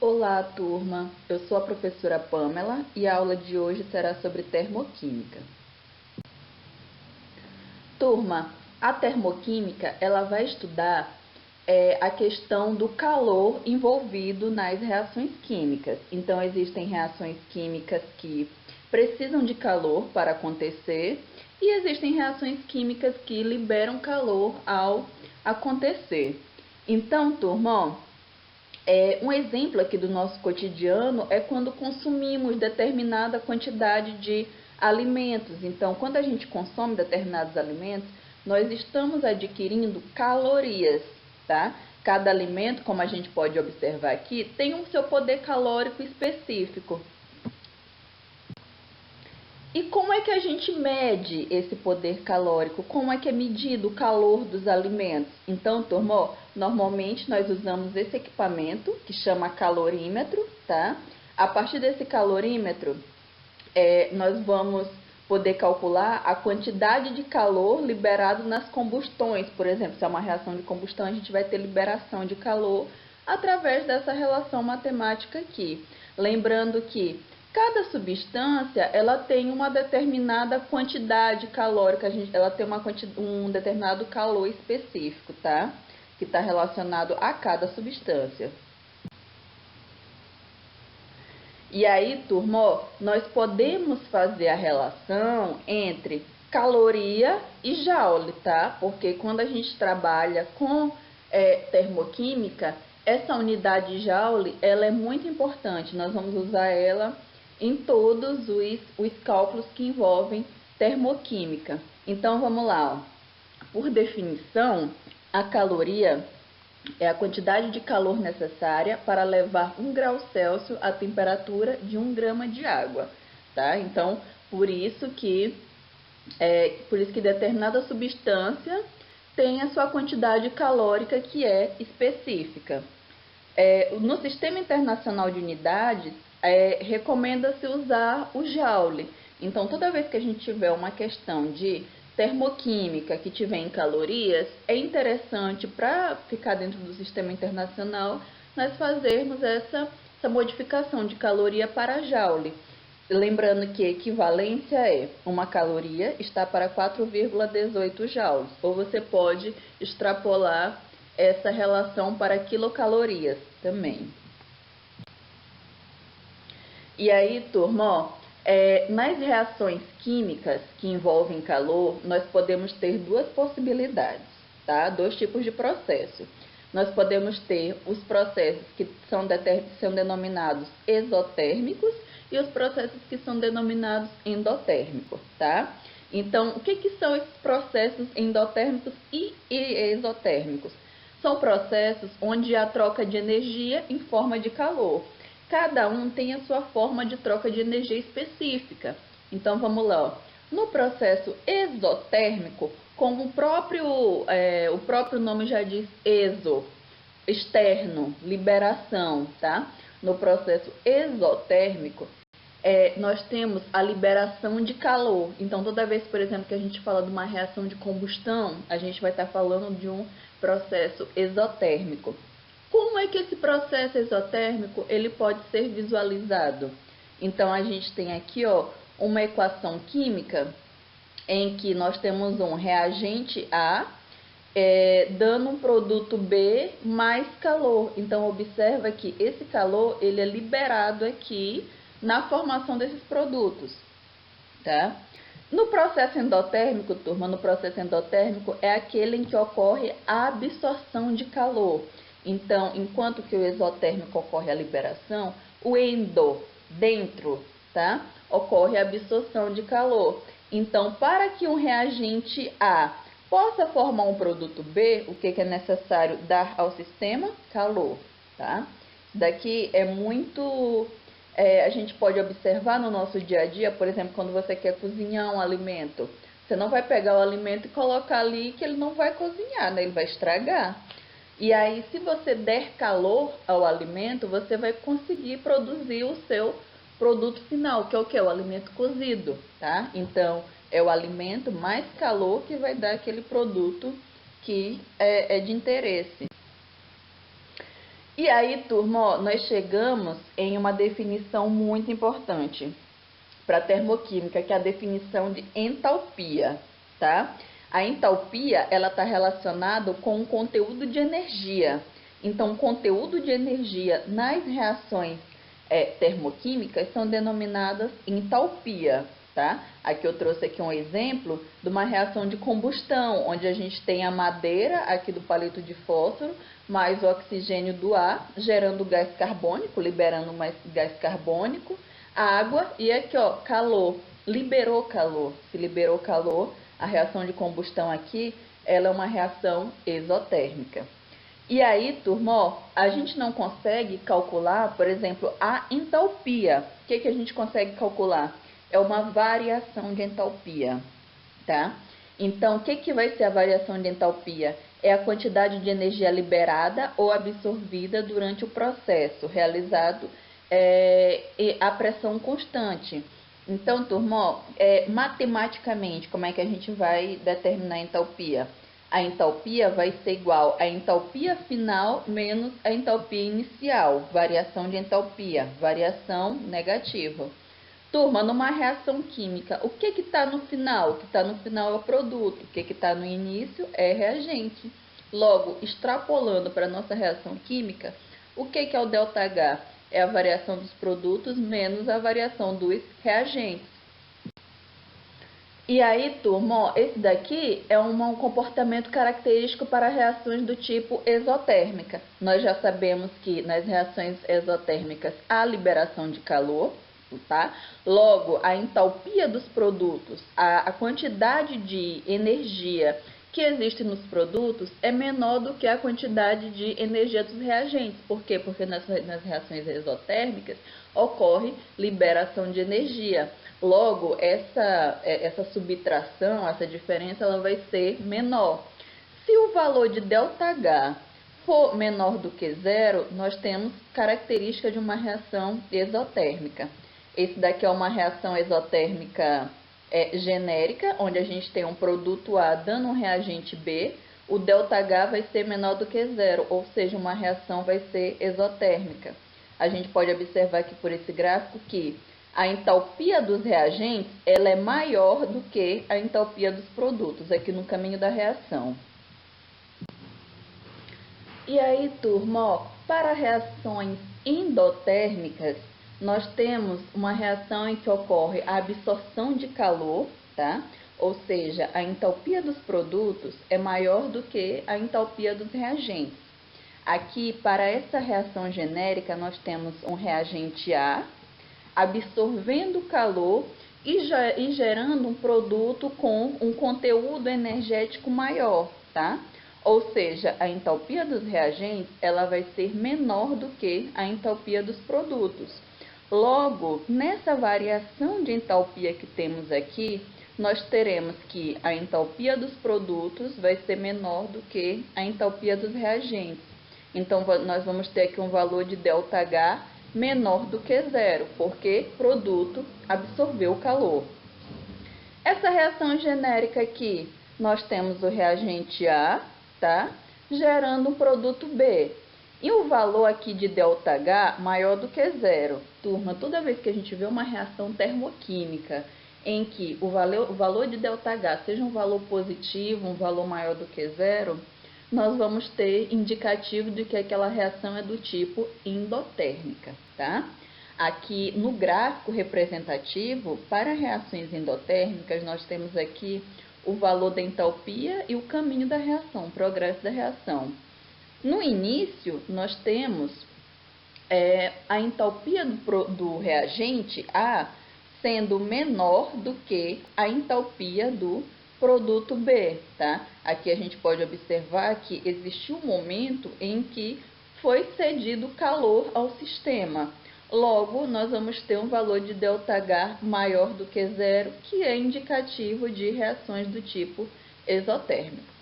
Olá, turma! Eu sou a professora Pamela e a aula de hoje será sobre termoquímica. Turma, a termoquímica ela vai estudar a questão do calor envolvido nas reações químicas. Então, existem reações químicas que precisam de calor para acontecer e existem reações químicas que liberam calor ao acontecer. Então, turma, um exemplo aqui do nosso cotidiano é quando consumimos determinada quantidade de alimentos. Então, quando a gente consome determinados alimentos, nós estamos adquirindo calorias, tá? Cada alimento, como a gente pode observar aqui, tem o seu poder calórico específico. E como é que a gente mede esse poder calórico? Como é que é medido o calor dos alimentos? Então, turma, normalmente nós usamos esse equipamento que chama calorímetro, tá? A partir desse calorímetro, nós vamos poder calcular a quantidade de calor liberado nas combustões. Por exemplo, se é uma reação de combustão, a gente vai ter liberação de calor através dessa relação matemática aqui. Lembrando que cada substância ela tem uma determinada quantidade calórica, ela tem um determinado calor específico, tá? Que está relacionado a cada substância. E aí, turma, nós podemos fazer a relação entre caloria e joule, tá? Porque quando a gente trabalha com termoquímica, essa unidade joule, ela é muito importante. Nós vamos usar ela em todos os cálculos que envolvem termoquímica. Então, vamos lá, ó. Por definição, a caloria é a quantidade de calor necessária para levar 1 grau Celsius à temperatura de 1 grama de água, tá? Então, por isso que determinada substância tem a sua quantidade calórica que é específica. No Sistema Internacional de Unidades, recomenda-se usar o joule. Então, toda vez que a gente tiver uma questão de termoquímica que tiver em calorias, é interessante para ficar dentro do sistema internacional nós fazermos essa modificação de caloria para joule. Lembrando que equivalência é uma caloria está para 4,18 joules, ou você pode extrapolar essa relação para quilocalorias também. E aí, turma, nas reações químicas que envolvem calor, nós podemos ter duas possibilidades, tá? Dois tipos de processo. Nós podemos ter os processos que são denominados exotérmicos e os processos que são denominados endotérmicos, tá? Então, o que são esses processos endotérmicos e exotérmicos? São processos onde há troca de energia em forma de calor. Cada um tem a sua forma de troca de energia específica. Então, vamos lá. Ó. No processo exotérmico, como o próprio nome já diz, exo, externo, liberação, tá? No processo exotérmico, nós temos a liberação de calor. Então, toda vez, por exemplo, que a gente fala de uma reação de combustão, a gente vai estar falando de um processo exotérmico. Como é que esse processo exotérmico ele pode ser visualizado? Então, a gente tem aqui ó, uma equação química em que nós temos um reagente A dando um produto B mais calor. Então, observa que esse calor ele é liberado aqui na formação desses produtos, tá? No processo endotérmico, turma, no processo endotérmico é aquele em que ocorre a absorção de calor. Então, enquanto que o exotérmico ocorre a liberação, o endo, dentro, tá? Ocorre a absorção de calor. Então, para que um reagente A possa formar um produto B, o que é necessário dar ao sistema? Calor, tá? Isso daqui é muito... a gente pode observar no nosso dia a dia, por exemplo, quando você quer cozinhar um alimento. Você não vai pegar o alimento e colocar ali que ele não vai cozinhar, né? Ele vai estragar. E aí, se você der calor ao alimento, você vai conseguir produzir o seu produto final, que é o que? O alimento cozido, tá? Então, é o alimento mais calor que vai dar aquele produto que é de interesse. E aí, turma, ó, nós chegamos em uma definição muito importante para termoquímica, que é a definição de entalpia, tá? A entalpia, ela está relacionada com o conteúdo de energia. Então, o conteúdo de energia nas reações termoquímicas são denominadas entalpia, tá? Aqui eu trouxe aqui um exemplo de uma reação de combustão, onde a gente tem a madeira aqui do palito de fósforo, mais o oxigênio do ar, gerando gás carbônico, liberando mais gás carbônico, água e aqui, ó, calor. Liberou calor. Se liberou calor, a reação de combustão aqui, ela é uma reação exotérmica. E aí, turma, ó, a gente não consegue calcular, por exemplo, a entalpia. O que a gente consegue calcular? É uma variação de entalpia, tá? Então, o que vai ser a variação de entalpia? É a quantidade de energia liberada ou absorvida durante o processo realizado a pressão constante. Então, turma, ó, matematicamente, como é que a gente vai determinar a entalpia? A entalpia vai ser igual à entalpia final menos a entalpia inicial, variação de entalpia, variação negativa. Turma, numa reação química, o que está no final? O que está no final é o produto, o que está no início é reagente. Logo, extrapolando para a nossa reação química, o que é o ΔH? É a variação dos produtos menos a variação dos reagentes. E aí, turma, ó, esse daqui é um comportamento característico para reações do tipo exotérmica. Nós já sabemos que nas reações exotérmicas há liberação de calor, tá? Logo, a entalpia dos produtos, a quantidade de energia que existe nos produtos é menor do que a quantidade de energia dos reagentes. Por quê? Porque nas reações exotérmicas ocorre liberação de energia. Logo, essa subtração, essa diferença, ela vai ser menor. Se o valor de ΔH for menor do que zero, nós temos característica de uma reação exotérmica. Esse daqui é uma reação exotérmica genérica, onde a gente tem um produto A dando um reagente B, o ΔH vai ser menor do que zero, ou seja, uma reação vai ser exotérmica. A gente pode observar aqui por esse gráfico que a entalpia dos reagentes ela é maior do que a entalpia dos produtos, aqui no caminho da reação. E aí, turma, ó, para reações endotérmicas, nós temos uma reação em que ocorre a absorção de calor, tá? Ou seja, a entalpia dos produtos é maior do que a entalpia dos reagentes. Aqui, para essa reação genérica, nós temos um reagente A absorvendo calor e gerando um produto com um conteúdo energético maior, tá? Ou seja, a entalpia dos reagentes ela vai ser menor do que a entalpia dos produtos. Logo, nessa variação de entalpia que temos aqui, nós teremos que a entalpia dos produtos vai ser menor do que a entalpia dos reagentes. Então, nós vamos ter aqui um valor de ΔH menor do que zero, porque produto absorveu o calor. Essa reação genérica aqui, nós temos o reagente A, tá? Gerando um produto B. E o valor aqui de ΔH maior do que zero. Turma, toda vez que a gente vê uma reação termoquímica em que o valor de ΔH seja um valor positivo, um valor maior do que zero, nós vamos ter indicativo de que aquela reação é do tipo endotérmica, tá? Aqui no gráfico representativo, para reações endotérmicas, nós temos aqui o valor da entalpia e o caminho da reação, o progresso da reação. No início, nós temos a entalpia do reagente A sendo menor do que a entalpia do produto B, tá? Aqui a gente pode observar que existiu um momento em que foi cedido calor ao sistema. Logo, nós vamos ter um valor de ΔH maior do que zero, que é indicativo de reações do tipo exotérmico.